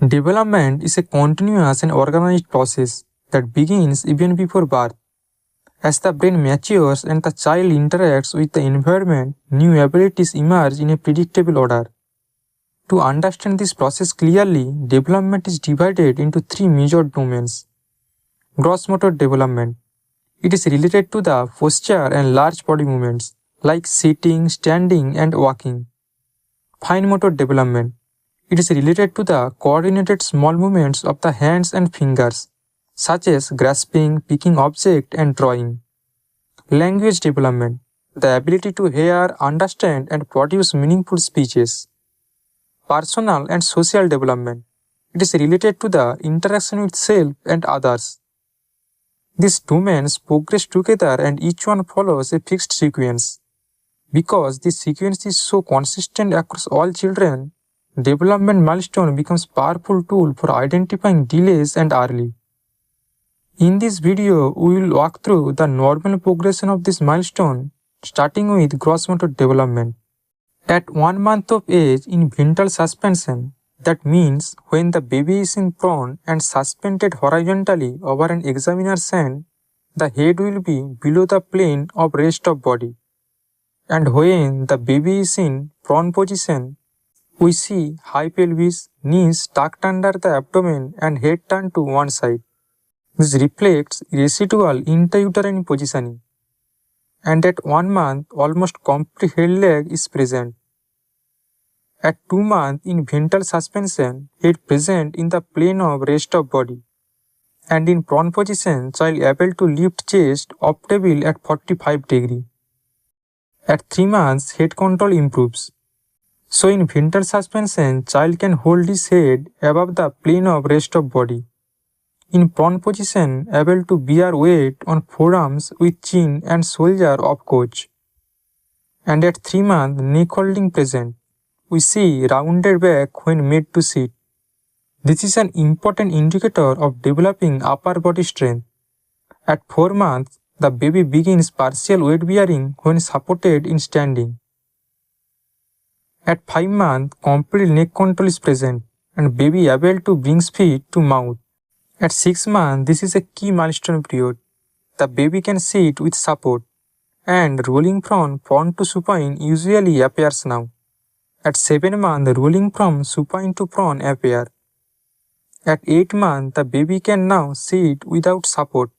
Development is a continuous and organized process that begins even before birth. As the brain matures and the child interacts with the environment, new abilities emerge in a predictable order. To understand this process clearly, development is divided into three major domains. Gross motor development. It is related to the posture and large body movements like sitting, standing, and walking. Fine motor development. It is related to the coordinated small movements of the hands and fingers, such as grasping, picking object, and drawing. Language development. The ability to hear, understand, and produce meaningful speeches. Personal and social development. It is related to the interaction with self and others. These domains progress together and each one follows a fixed sequence. Because this sequence is so consistent across all children, development milestone becomes a powerful tool for identifying delays and early. In this video, we will walk through the normal progression of this milestone, starting with gross motor development. At 1 month of age in ventral suspension, that means when the baby is in prone and suspended horizontally over an examiner's hand, the head will be below the plane of rest of body. And when the baby is in prone position, we see high pelvis, knees tucked under the abdomen and head turned to one side. This reflects residual intrauterine positioning. And at 1 month, almost complete head leg is present. At 2 months in ventral suspension, head present in the plane of rest of body. And in prone position, child able to lift chest off table at 45 degree. At 3 months, head control improves. So in ventral suspension, child can hold his head above the plane of rest of body. In prone position, able to bear weight on forearms with chin and shoulder of couch. And at 3 months, neck holding present. We see rounded back when made to sit. This is an important indicator of developing upper body strength. At 4 months, the baby begins partial weight bearing when supported in standing. At 5 months, complete neck control is present and baby able to bring feet to mouth. At 6 months, this is a key milestone period. The baby can sit with support and rolling from prone to supine usually appears now. At 7 months, rolling from supine to prone appear. At 8 months, the baby can now sit without support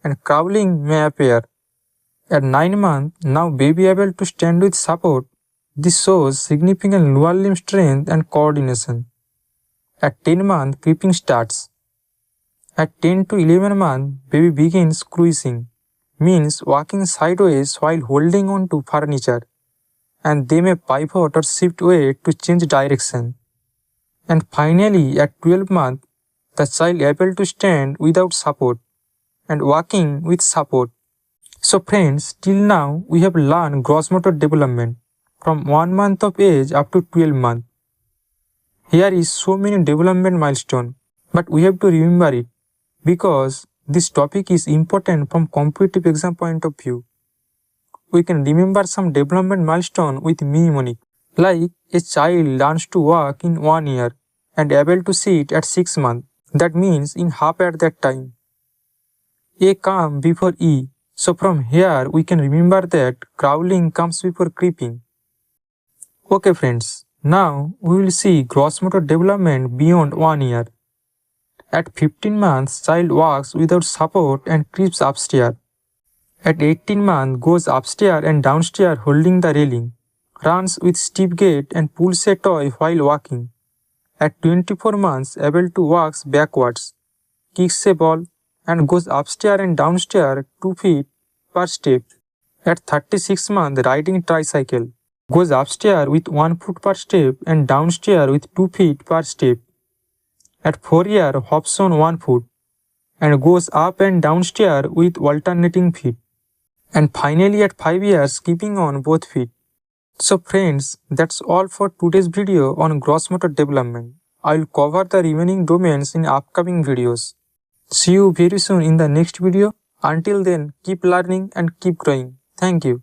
and crawling may appear. At 9 months, now baby able to stand with support. This shows significant lower limb strength and coordination. At 10 months, creeping starts. At 10 to 11 months, baby begins cruising, means walking sideways while holding on to furniture, and they may pivot or shift weight to change direction. And finally, at 12 months, the child able to stand without support and walking with support. So friends, till now we have learned gross motor development from 1 month of age up to 12 months. Here is so many development milestones, but we have to remember it because this topic is important from competitive exam point of view. We can remember some development milestone with mnemonic, like a child learns to walk in 1 year and able to sit at 6 months. That means in half at that time. A come before E. So from here we can remember that crawling comes before creeping. Okay friends, now we will see gross motor development beyond 1 year. At 15 months, child walks without support and creeps upstairs. At 18 months, goes upstairs and downstairs holding the railing, runs with stiff gait and pulls a toy while walking. At 24 months, able to walk backwards, kicks a ball, and goes upstairs and downstairs 2 feet per step. At 36 months, riding tricycle, goes upstairs with 1 foot per step and downstairs with 2 feet per step. At 4 years, hops on 1 foot and goes up and downstairs with alternating feet. And finally at 5 years, skipping on both feet. So friends, that's all for today's video on gross motor development. I will cover the remaining domains in upcoming videos. See you very soon in the next video. Until then, keep learning and keep growing. Thank you.